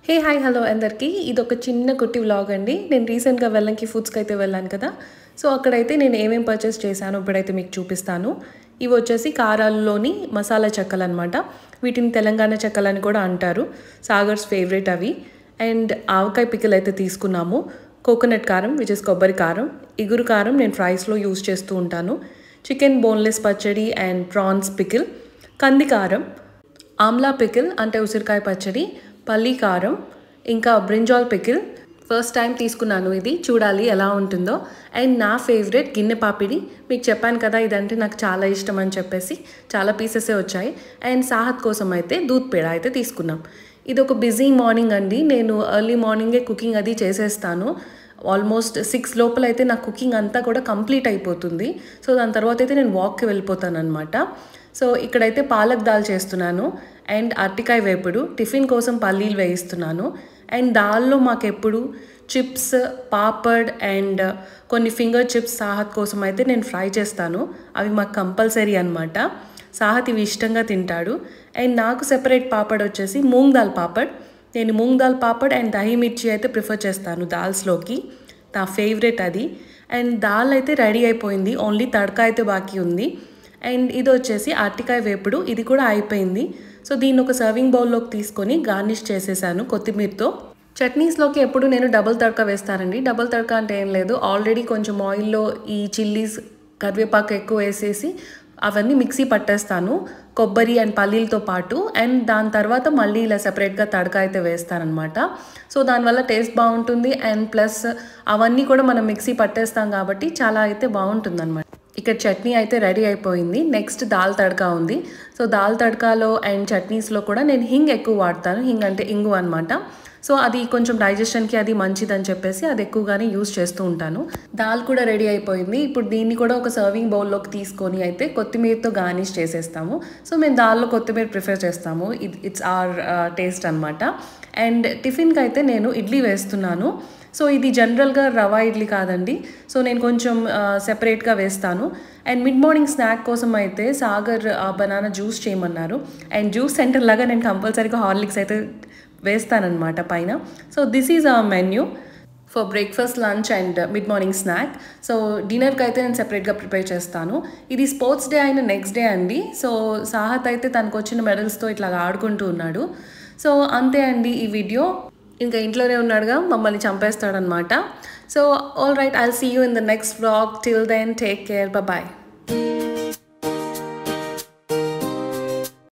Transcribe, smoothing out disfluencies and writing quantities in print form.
Hey hi hello అందరికీ ఇది ఒక చిన్న కుట్టి వ్లాగ్ అండి. నేను రీసెంట్గా వెల్లంకి ఫుడ్స్కి అయితే వెళ్ళాను కదా. సో అక్కడైతే నేను ఏమేమి పర్చేస్ చేశాను ఇప్పుడైతే మీకు చూపిస్తాను. ఇవి వచ్చేసి కారాల్లోని మసాలా చెక్కలు అనమాట. వీటిని తెలంగాణ చెక్కలని కూడా అంటారు. సాగర్స్ ఫేవరెట్ అవి. అండ్ ఆవకాయ పికిల్ అయితే తీసుకున్నాము. కోకోనట్ కారం విచ్ ఇస్ కొబ్బరి కారం. ఇగురు కారం నేను ఫ్రైస్లో యూస్ చేస్తూ ఉంటాను. చికెన్ బోన్లెస్ పచ్చడి అండ్ ప్రాన్స్ పికిల్. కంది కారం, ఆమ్లా పికిల్ అంటే ఉసిరికాయ పచ్చడి, పల్లి కారం, ఇంకా బ్రింజాల్ పికిల్. ఫస్ట్ టైం తీసుకున్నాను ఇది, చూడాలి ఎలా ఉంటుందో. అండ్ నా ఫేవరెట్ గిన్నె పాపిడి. మీకు చెప్పాను కదా ఇదంటే నాకు చాలా ఇష్టం అని చెప్పేసి చాలా పీసెసే వచ్చాయి. అండ్ సాహత్ కోసం అయితే దూద్ పేడ అయితే తీసుకున్నాం. ఇది ఒక బిజీ మార్నింగ్ అండి. నేను ఎర్లీ మార్నింగే కుకింగ్ అది చేసేస్తాను. ఆల్మోస్ట్ 6 లోపల అయితే నా కుకింగ్ అంతా కూడా కంప్లీట్ అయిపోతుంది. సో దాని తర్వాత అయితే నేను వాక్కి వెళ్ళిపోతాను అనమాట. సో ఇక్కడైతే పాలక్ దాల్ చేస్తున్నాను అండ్ అరటికాయ వేపుడు. టిఫిన్ కోసం పల్లీలు వేయిస్తున్నాను. అండ్ దాల్లో మాకెప్పుడు చిప్స్, పాపడ్ అండ్ కొన్ని ఫింగర్ చిప్స్ సాహత్ కోసం అయితే నేను ఫ్రై చేస్తాను. అవి మాకు కంపల్సరీ అనమాట. సాహత్ ఇవి ఇష్టంగా తింటాడు. అండ్ నాకు సెపరేట్ పాపడ్ వచ్చేసి మూంగ్ దాల్ పాపడ్. నేను మూంగ్ దాల్ పాపడ్ అండ్ దహీ మిర్చి అయితే ప్రిఫర్ చేస్తాను దాల్స్లోకి. నా ఫేవరెట్ అది. అండ్ దాల్ అయితే రెడీ అయిపోయింది, ఓన్లీ తడక అయితే బాకీ ఉంది. అండ్ ఇది వచ్చేసి అరటికాయ వేపుడు, ఇది కూడా అయిపోయింది. సో దీన్ని ఒక సర్వింగ్ బౌల్లోకి తీసుకొని గార్నిష్ చేసేసాను కొత్తిమీరతో. చట్నీస్లోకి ఎప్పుడు నేను డబుల్ తడక వేస్తానండి. డబుల్ తడక అంటే ఏం లేదు, ఆల్రెడీ కొంచెం ఆయిల్లో ఈ చిల్లీస్, కరివేపాకు ఎక్కువ వేసేసి అవన్నీ మిక్సీ పట్టేస్తాను కొబ్బరి అండ్ పల్లీలతో పాటు. అండ్ దాని తర్వాత మళ్ళీ ఇలా సెపరేట్గా తడక అయితే వేస్తానమాట. సో దానివల్ల టేస్ట్ బాగుంటుంది. అండ్ ప్లస్ అవన్నీ కూడా మనం మిక్సీ పట్టేస్తాం కాబట్టి చాలా అయితే బాగుంటుంది అనమాట. ఇక్కడ చట్నీ అయితే రెడీ అయిపోయింది. నెక్స్ట్ దాల్ తడకా ఉంది. సో దాల్ తడకాలో అండ్ చట్నీస్లో కూడా నేను హింగ్ ఎక్కువ వాడతాను. హింగ్ అంటే ఇంగు అనమాట. సో అది కొంచెం డైజెషన్కి అది మంచిదని చెప్పేసి అది ఎక్కువగానే యూస్ చేస్తూ ఉంటాను. దాల్ కూడా రెడీ అయిపోయింది. ఇప్పుడు దీన్ని కూడా ఒక సర్వింగ్ బౌల్లోకి తీసుకొని అయితే కొత్తిమీరతో గార్నిష్ చేసేస్తాము. సో మేము దాల్లో కొత్తిమీర ప్రిఫర్ చేస్తాము. ఇట్స్ ఆర్ టేస్ట్ అనమాట. అండ్ టిఫిన్కి అయితే నేను ఇడ్లీ వేస్తున్నాను. సో ఇది జనరల్గా రవా ఇడ్లీ కాదండి. సో నేను కొంచెం సెపరేట్గా వేస్తాను. అండ్ మిడ్ మార్నింగ్ స్నాక్ కోసం అయితే సాగర్ బనానా జ్యూస్ చేయమన్నారు. అండ్ జ్యూస్ సెంటర్ లాగా నేను కంపల్సరీగా హార్లిక్స్ అయితే వేస్తానన్నమాట పైన. So this is our menu for breakfast, lunch and mid morning snack. So డిన్నర్కి అయితే నేను సెపరేట్గా ప్రిపేర్ చేస్తాను. ఇది స్పోర్ట్స్ డే అయిన నెక్స్ట్ డే అండి. సో సాహత్ అయితే తనకు వచ్చిన మెడల్స్తో ఇట్లా ఆడుకుంటూ ఉన్నాడు. సో అంతే అండి ఈ వీడియో. ఇంకా ఇంట్లోనే ఉన్నాడుగా, మమ్మల్ని చంపేస్తాడనమాట. So all right, I'll see you in the next vlog. Till then take care, bye.